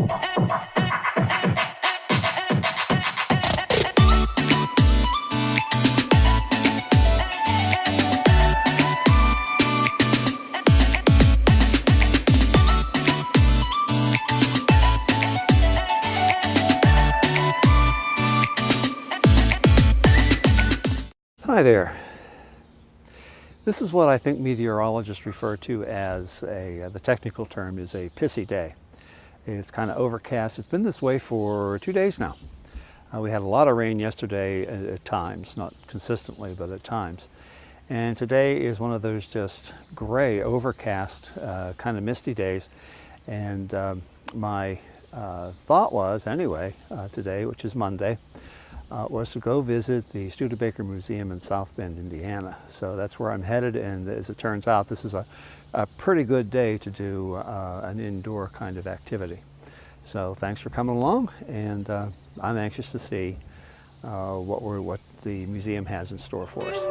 Hi there. This is what I think meteorologists refer to as the technical term is a pissy day. It's kind of overcast. It's been this way for 2 days now. We had a lot of rain yesterday at times, not consistently, but at times. And today is one of those just gray, overcast, kind of misty days. And my thought was, anyway, today, which is Monday, was to go visit the Studebaker Museum in South Bend, Indiana. So that's where I'm headed, and as it turns out, this is a pretty good day to do an indoor kind of activity. So thanks for coming along, and I'm anxious to see what the museum has in store for us.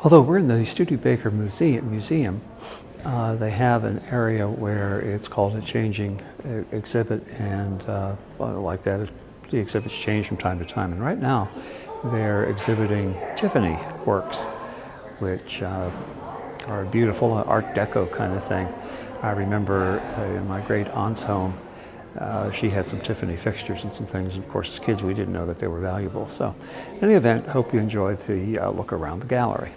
Although we're in the Studebaker Museum, they have an area where it's called a changing exhibit, and like that, the exhibits change from time to time. And right now, they're exhibiting Tiffany works, which are beautiful, Art Deco kind of thing. I remember in my great aunt's home, she had some Tiffany fixtures and some things, and of course as kids we didn't know that they were valuable. So in any event, hope you enjoyed the look around the gallery.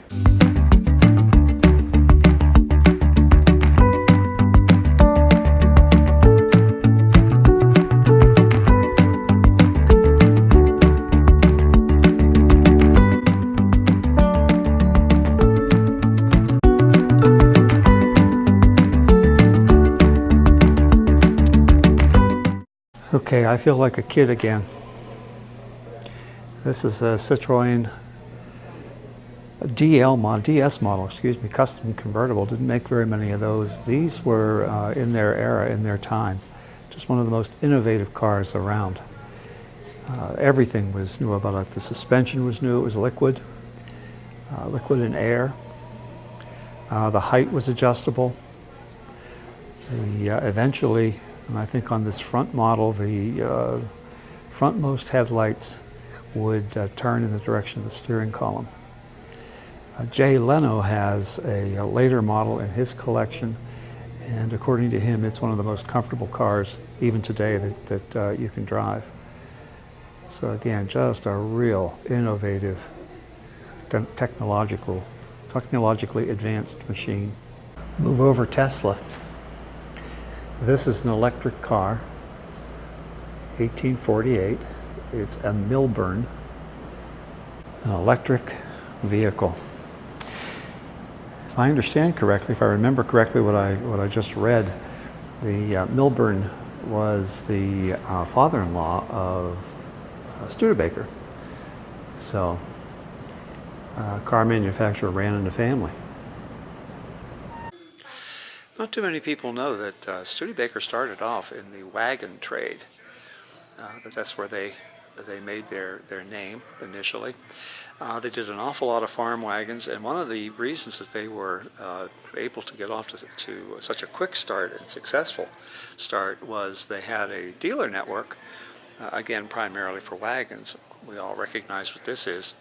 Okay, I feel like a kid again. This is a Citroën DS model, custom convertible. Didn't make very many of those. These were in their era, in their time. Just one of the most innovative cars around. Everything was new about it. The suspension was new. It was liquid and air. The height was adjustable. Eventually, and I think on this front model, the frontmost headlights would turn in the direction of the steering column. Jay Leno has a later model in his collection, and according to him, it's one of the most comfortable cars, even today, that you can drive. So again, just a real innovative, technologically advanced machine. Move over Tesla. This is an electric car, 1848. It's a Milburn, an electric vehicle. If I understand correctly, if I remember correctly what I just read, the Milburn was the father-in-law of Studebaker. So, car manufacturer ran in the family. Not too many people know that Studebaker started off in the wagon trade. That's where they made their name initially. They did an awful lot of farm wagons, and one of the reasons that they were able to get off to such a quick start and successful start was they had a dealer network, again primarily for wagons. We all recognize what this is.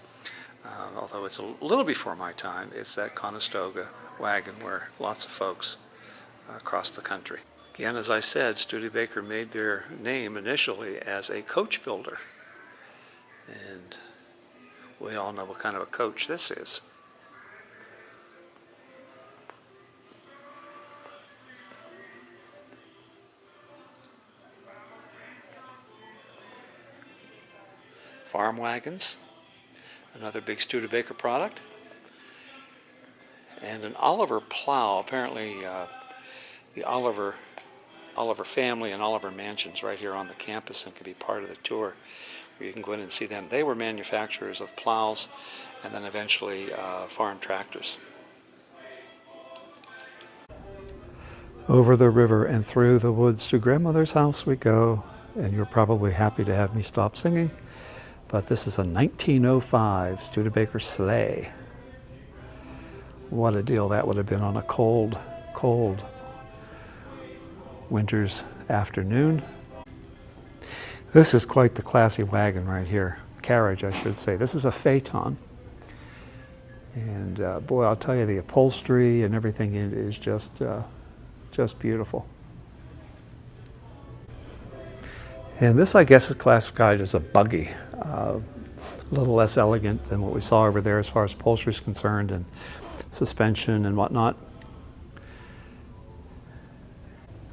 although it's a little before my time. It's that Conestoga wagon where lots of folks across the country. Again, as I said, Studebaker made their name initially as a coach builder. And we all know what kind of a coach this is. Farm wagons, another big Studebaker product. And an Oliver plow, apparently the Oliver family and Oliver mansions right here on the campus and can be part of the tour where you can go in and see them. They were manufacturers of plows and then eventually farm tractors. Over the river and through the woods to grandmother's house we go, and you're probably happy to have me stop singing, but this is a 1905 Studebaker Sleigh. What a deal that would have been on a cold, cold winter's afternoon. This is quite the classy wagon right here. Carriage, I should say. This is a phaeton. And boy, I'll tell you, the upholstery and everything in it is just beautiful. And this, I guess, is classified as a buggy. A little less elegant than what we saw over there as far as upholstery is concerned and suspension and whatnot.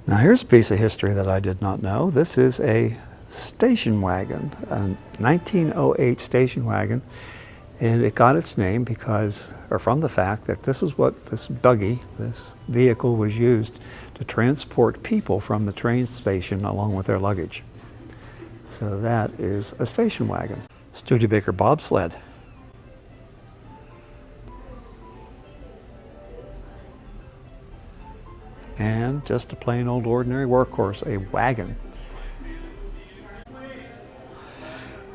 Now here's a piece of history that I did not know. This is a station wagon, a 1908 station wagon, and it got its name because, or from the fact that this is what this buggy, this vehicle, was used to transport people from the train station along with their luggage. So that is a station wagon. Studebaker bobsled. And just a plain old ordinary workhorse, a wagon.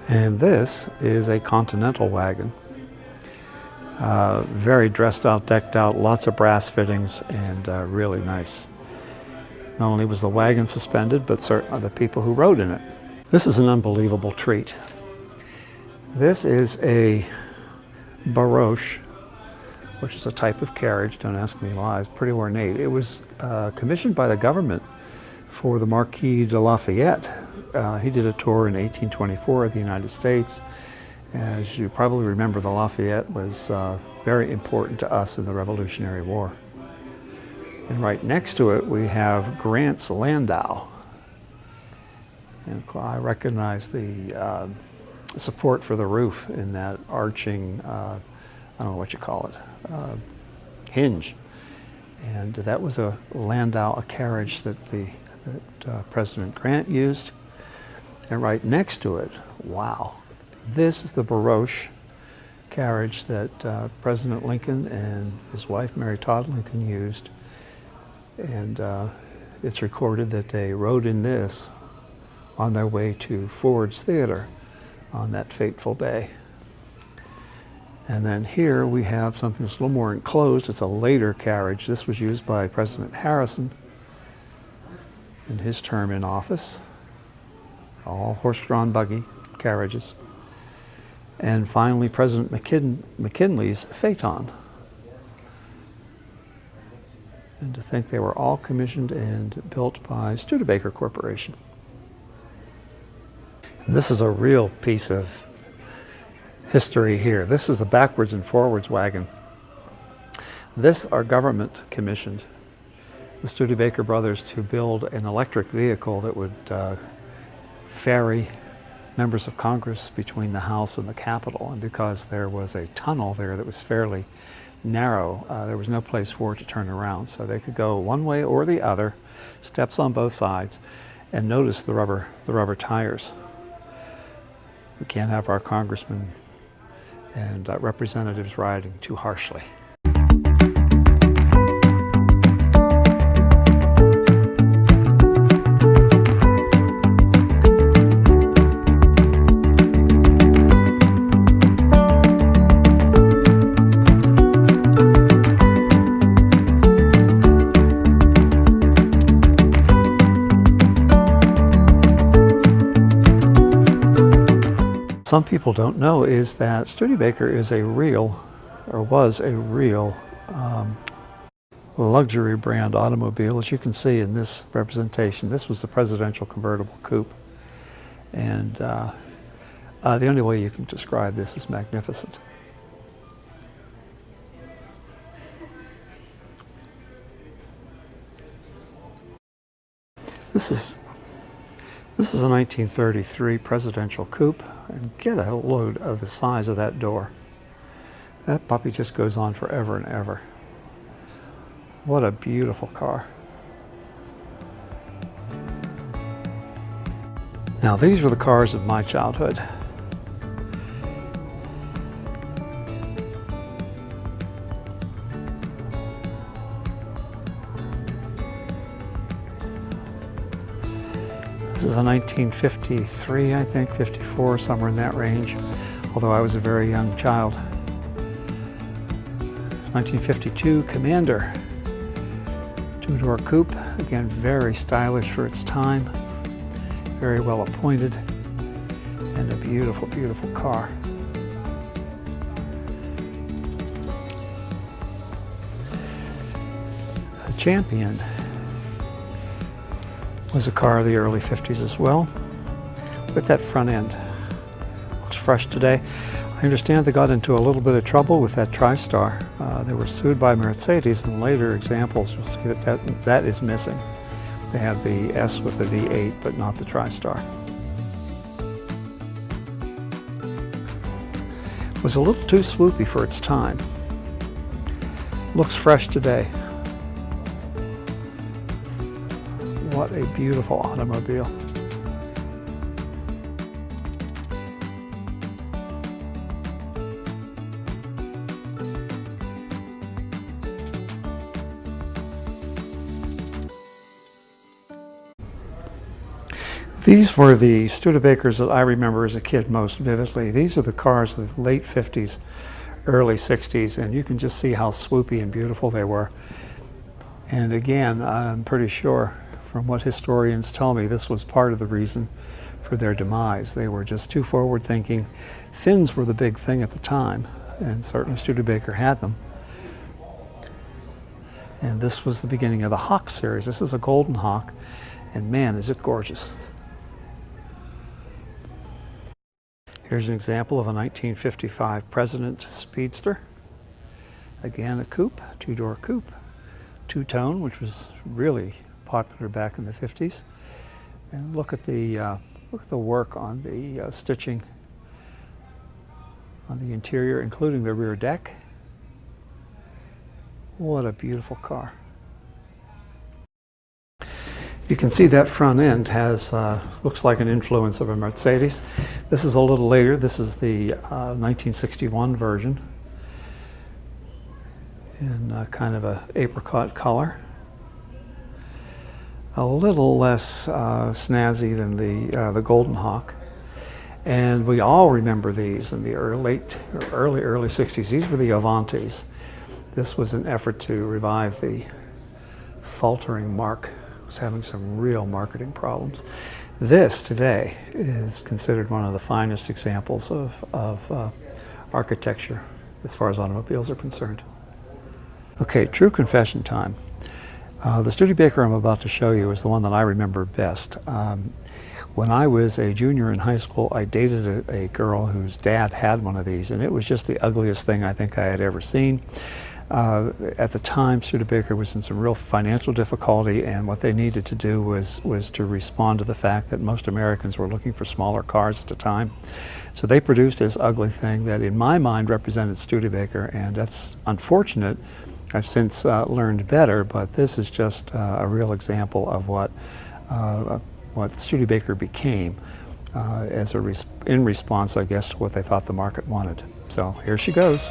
And this is a Continental wagon. Very dressed out, decked out, lots of brass fittings, and really nice. Not only was the wagon suspended, but certainly the people who rode in it. This is an unbelievable treat. This is a Barouche, which is a type of carriage. Don't ask me why. It's pretty ornate. It was commissioned by the government for the Marquis de Lafayette. He did a tour in 1824 of the United States. As you probably remember, the Lafayette was very important to us in the Revolutionary War. And right next to it, we have Grant's Landau. And I recognize the support for the roof in that arching, I don't know what you call it, hinge. And that was a Landau, a carriage that President Grant used. And right next to it, wow, this is the Barouche carriage that President Lincoln and his wife, Mary Todd Lincoln, used. And it's recorded that they rode in this on their way to Ford's Theater on that fateful day. And then here we have something that's a little more enclosed. It's a later carriage. This was used by President Harrison in his term in office. All horse-drawn buggy carriages. And finally, President McKinley's phaeton. And to think they were all commissioned and built by Studebaker Corporation. And this is a real piece of history here. This is a backwards and forwards wagon. This our government commissioned the Studebaker brothers to build an electric vehicle that would ferry members of Congress between the House and the Capitol. And because there was a tunnel there that was fairly narrow, there was no place for it to turn around. So they could go one way or the other, steps on both sides, and notice the rubber tires. We can't have our congressmen and representatives riding too harshly. Some people don't know is that Studebaker is a real, or was a real, luxury brand automobile. As you can see in this representation, this was the Presidential Convertible Coupe. And the only way you can describe this is magnificent. This is a 1933 Presidential Coupe, and get a load of the size of that door. That puppy just goes on forever and ever. What a beautiful car. Now these were the cars of my childhood. This is a 1953, I think, 54, somewhere in that range, although I was a very young child. 1952 Commander, two-door coupe, again very stylish for its time, very well appointed, and a beautiful, beautiful car. The Champion was a car of the early 50s as well, with that front end. Looks fresh today. I understand they got into a little bit of trouble with that TriStar. They were sued by Mercedes, and later examples you'll see that is missing. They have the S with the V8, but not the TriStar. It was a little too swoopy for its time. Looks fresh today. What a beautiful automobile. These were the Studebakers that I remember as a kid most vividly. These are the cars of the late 50s, early 60s, and you can just see how swoopy and beautiful they were. And again, I'm pretty sure from what historians tell me, this was part of the reason for their demise. They were just too forward-thinking. Fins were the big thing at the time, and certainly Studebaker had them. And this was the beginning of the Hawk series. This is a Golden Hawk, and man, is it gorgeous. Here's an example of a 1955 President Speedster. Again, a coupe, two-door coupe, two-tone, which was really popular back in the 50s. And look at the work on the stitching on the interior, including the rear deck. What a beautiful car. You can see that front end has, looks like an influence of a Mercedes. This is a little later. This is the 1961 version in kind of a apricot color. A little less snazzy than the Golden Hawk. And we all remember these in the early 60s. These were the Avantis. This was an effort to revive the faltering Mark. Was having some real marketing problems. This today is considered one of the finest examples of architecture as far as automobiles are concerned. Okay, true confession time. The Studebaker I'm about to show you is the one that I remember best. When I was a junior in high school, I dated a girl whose dad had one of these, and it was just the ugliest thing I think I had ever seen. At the time, Studebaker was in some real financial difficulty, and what they needed to do was to respond to the fact that most Americans were looking for smaller cars at the time. So they produced this ugly thing that in my mind represented Studebaker, and that's unfortunate. I've since learned better, but this is just a real example of what Studebaker became in response, I guess, to what they thought the market wanted. So here she goes.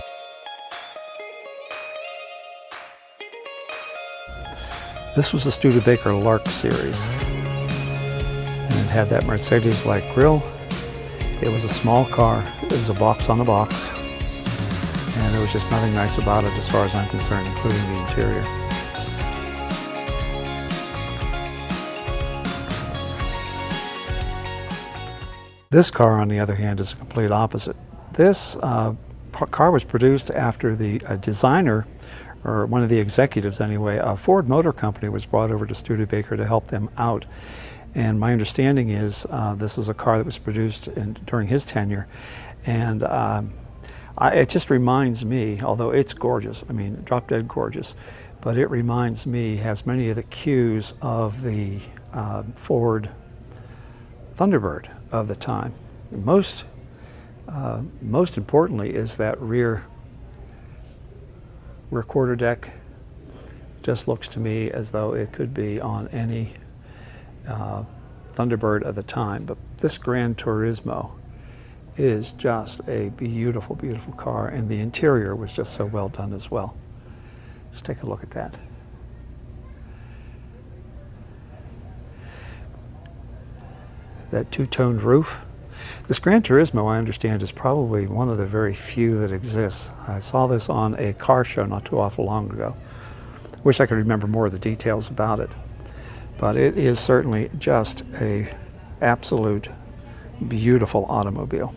This was the Studebaker Lark series, and it had that Mercedes-like grille. It was a small car. It was a box on a box, and there was just nothing nice about it as far as I'm concerned, including the interior. This car, on the other hand, is a complete opposite. This car was produced after the designer, or one of the executives anyway, of Ford Motor Company was brought over to Studebaker to help them out. And my understanding is this is a car that was produced during his tenure. And it just reminds me, although it's gorgeous, I mean, drop dead gorgeous, but it reminds me, has many of the cues of the Ford Thunderbird of the time. Most importantly is that rear quarter deck. Just looks to me as though it could be on any Thunderbird of the time. But this Gran Turismo is just a beautiful, beautiful car, and the interior was just so well done as well. Just take a look at that. That two-toned roof. This Gran Turismo, I understand, is probably one of the very few that exists. I saw this on a car show not too awful long ago. Wish I could remember more of the details about it. But it is certainly just a absolute beautiful automobile.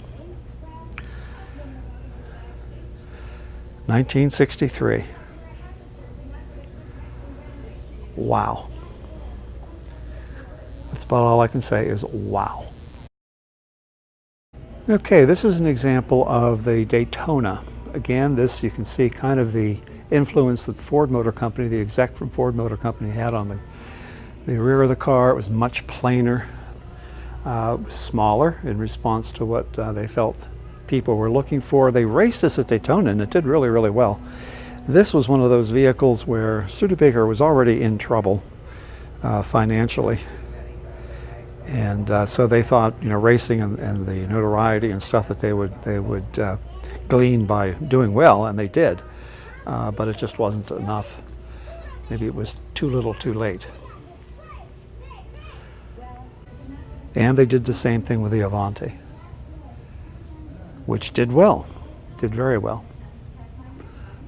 1963. Wow. That's about all I can say is wow. Okay, this is an example of the Daytona. Again, this you can see kind of the influence that Ford Motor Company, the exec from Ford Motor Company, had on the rear of the car. It was much plainer, smaller in response to what they felt people were looking for. They raced this at Daytona and it did really, really well. This was one of those vehicles where Studebaker was already in trouble financially. And so they thought, you know, racing and the notoriety and stuff that they would glean by doing well, and they did. But it just wasn't enough. Maybe it was too little too late. And they did the same thing with the Avanti, which did well, did very well.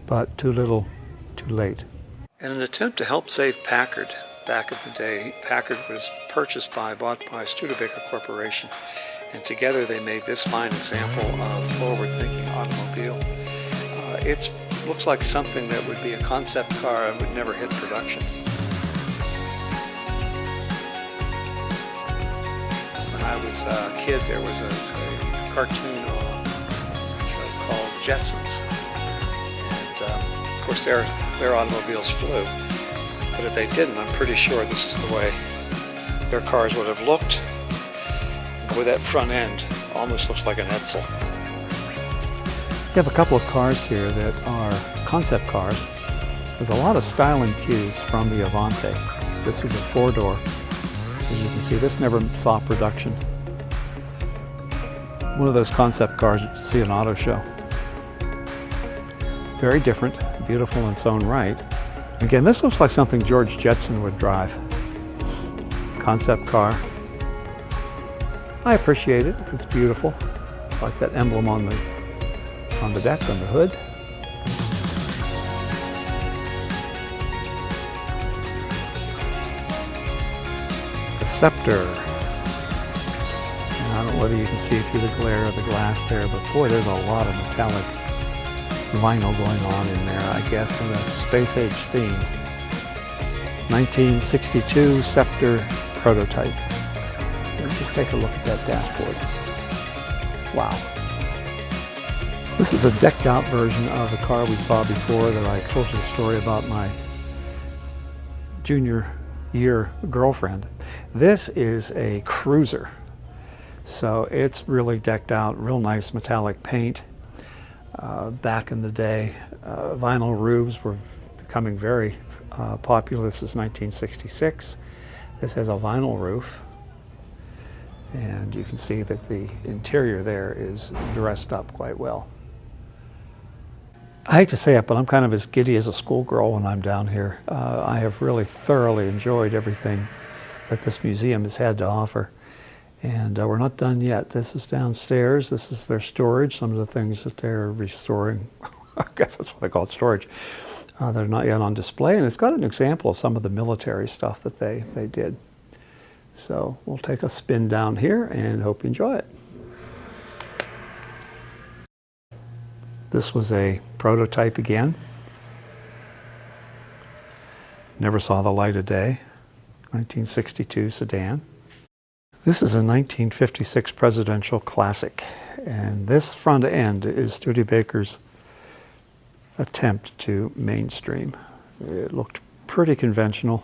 But too little, too late. In an attempt to help save Packard, back in the day, Packard was bought by Studebaker Corporation, and together they made this fine example of forward-thinking automobile. It looks like something that would be a concept car and would never hit production. When I was a kid, there was a cartoon called Jetsons, and of course their automobiles flew. But if they didn't, I'm pretty sure this is the way their cars would have looked. With that front end, almost looks like an Edsel. You have a couple of cars here that are concept cars. There's a lot of styling cues from the Avanti. This was a four-door. As you can see, this never saw production. One of those concept cars you see in an auto show. Very different, beautiful in its own right. Again, this looks like something George Jetson would drive. Concept car. I appreciate it. It's beautiful. I like that emblem on the deck, on the hood. The Sceptre. I don't know whether you can see through the glare of the glass there, but boy, there's a lot of metallic vinyl going on in there, I guess, in a space age theme. 1962 Sceptre Prototype. Just take a look at that dashboard. Wow. This is a decked out version of the car we saw before that I told you the story about my junior year girlfriend. This is a cruiser. So it's really decked out, real nice metallic paint. Back in the day, vinyl roofs were becoming very popular. This is 1966. This has a vinyl roof. And you can see that the interior there is dressed up quite well. I hate to say it, but I'm kind of as giddy as a schoolgirl when I'm down here. I have really thoroughly enjoyed everything that this museum has had to offer. And we're not done yet. This is downstairs. This is their storage, some of the things that they're restoring. I guess that's what I call it, storage. They're not yet on display, and it's got an example of some of the military stuff that they did. So we'll take a spin down here and hope you enjoy it. This was a prototype again. Never saw the light of day. 1962 sedan. This is a 1956 Presidential Classic, and this front end is Studebaker's attempt to mainstream. It looked pretty conventional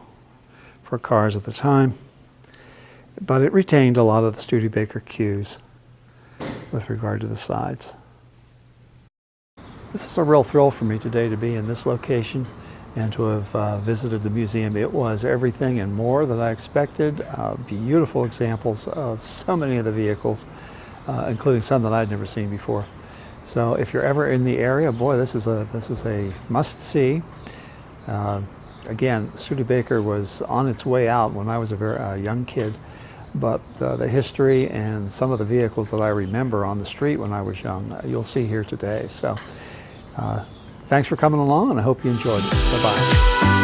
for cars at the time, but it retained a lot of the Studebaker cues with regard to the sides. This is a real thrill for me today to be in this location and to have visited the museum. It was everything and more that I expected. Beautiful examples of so many of the vehicles, including some that I'd never seen before. So if you're ever in the area, boy, this is a must-see. Again, Studebaker was on its way out when I was a very young kid, but the history and some of the vehicles that I remember on the street when I was young, you'll see here today. So thanks for coming along, and I hope you enjoyed it. Bye-bye.